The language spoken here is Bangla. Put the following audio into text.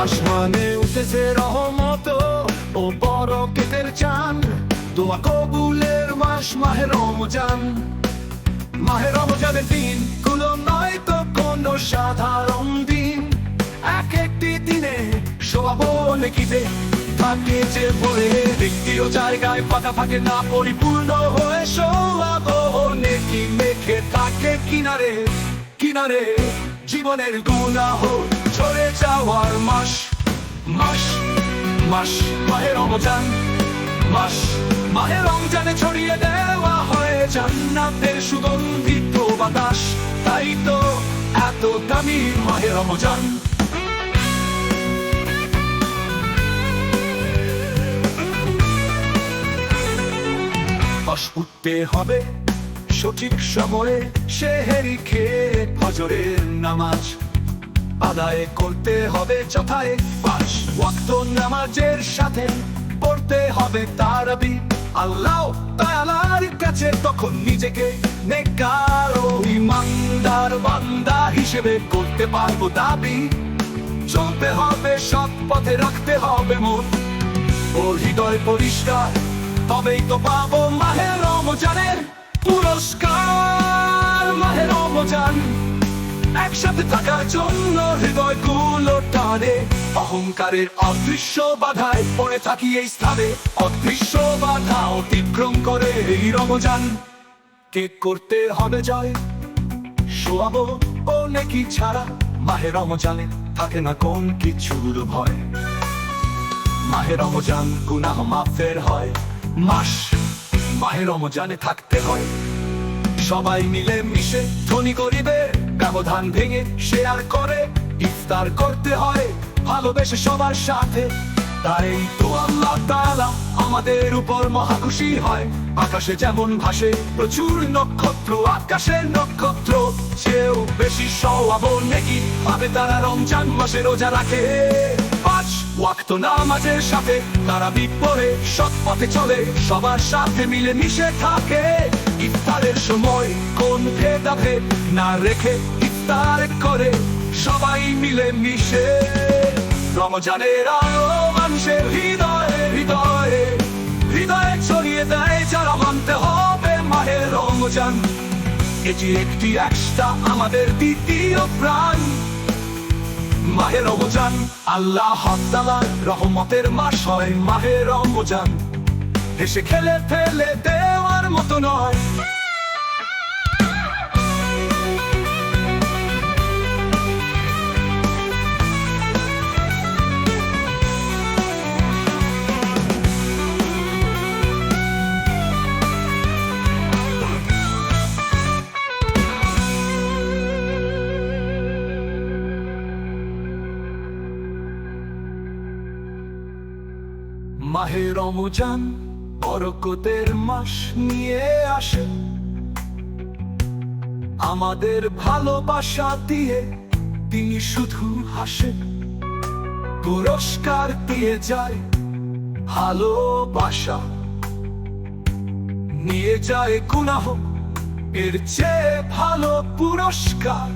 আসমানে উঠেছে রহমত ও বরকতের চাঁদ, দোয়া কবুলের মাস মাহে রমজান। মাহে রমজানের দিন গুলো নয় তো কোনো সাধারণ দিন, এক একটি দিনে শোয়াবো নেকিতে থাকে যে ভরে, ব্যক্তিও জায়গায় পাতা থাকে না পরিপূর্ণ হয়ে শোয়াবো নেকি মেখে থাকে কিনারে কিনারে। জীবনের গুনাহ ঝরে যাওয়ার মাস মাস মাস মাহে রমজান মাস। মাহে রমজানে ছড়িয়ে দেওয়া হয় জান্নাতের সুগন্ধিত বাতাস, তাই তো এত দামি মাহে রমজান। উঠতে হবে সঠিক সময়ে, সেহেরি খেয়ে ফজরের নামাজ আদায় করতে হবে যথায়। 5 ওয়াক্ত নামাজের সাথে পড়তে হবে তারাবি। আল্লাহ তাআলার কাছে তখন নিজেকে নেককার ও ঈমানদার বান্দা হিসেবে করতে পারবো দাবি। চলতে হবে সৎ পথে, রাখতে হবে মন ও হৃদয় পরিষ্কার, তবেই তো পাবো মাহে রমজানের পুরস্কার। মাহে রমজান একসাথে থাকার জন্য হৃদয় গুলো টানে, অহংকারের অদৃশ্য বাধায় পড়ে থাকি এই স্থানে। অদৃশ্য বাধা অতিক্রম করে এই রমজান কে করতে হবে জয়, শোয়াবো ও নেকি ছাড়া। মাহে রমজানে থাকে না কোন কিছুর ভয়, মাহে রমজান গুনাহ মাফের হয় মাস। মাহে রমজানে থাকতে হয় সবাই মিলে মিশে, ধনী গরিবের ব্যবধান ভেঙে শেয়ার করে ইফতার করতে হয় ভালোবেসে সবার সাথে। তাই তো আল্লাহ তাআলা আমাদের উপর মহা খুশি হয়। আকাশে যেমন ভাসে প্রচুর নক্ষত্র, আকাশের নক্ষত্র চেয়েও বেশি সওয়াব নেকি পাবে তারা রমজান মাসে রোজা রাখে। 5 ওয়াক্ত নামাজের সাথে তারাবি পড়ে সৎ পথে চলে, সবার সাথে মিলে মিশে থাকে। ইফতারের সময় কোন ভেদাভেদ না রেখে ইফতার করে সবাই মিলে মিশে। রমজানের আলো মানুষের হৃদয়ে হৃদয়ে হৃদয়ে ছড়িয়ে দেয় যারা মানতে হবে মাহে রমজান। এটি একটি একশটা আমাদের দ্বিতীয় প্রাণ। মাহে রমজান আল্লাহ তাআলার রহমতের মাস হয় মাহে রমজান, হেসে খেলে ফেলে দেওয়ার মতো নয়। মাহে রমজান বরকতের মাস নিয়ে আসে, আমাদের ভালোবাসা দিয়ে তিনি শুধু হাসে। পুরস্কার দিয়ে যায় ভালোবাসা, নিয়ে যায় গুনাহ এর চেয়ে ভালো পুরস্কার।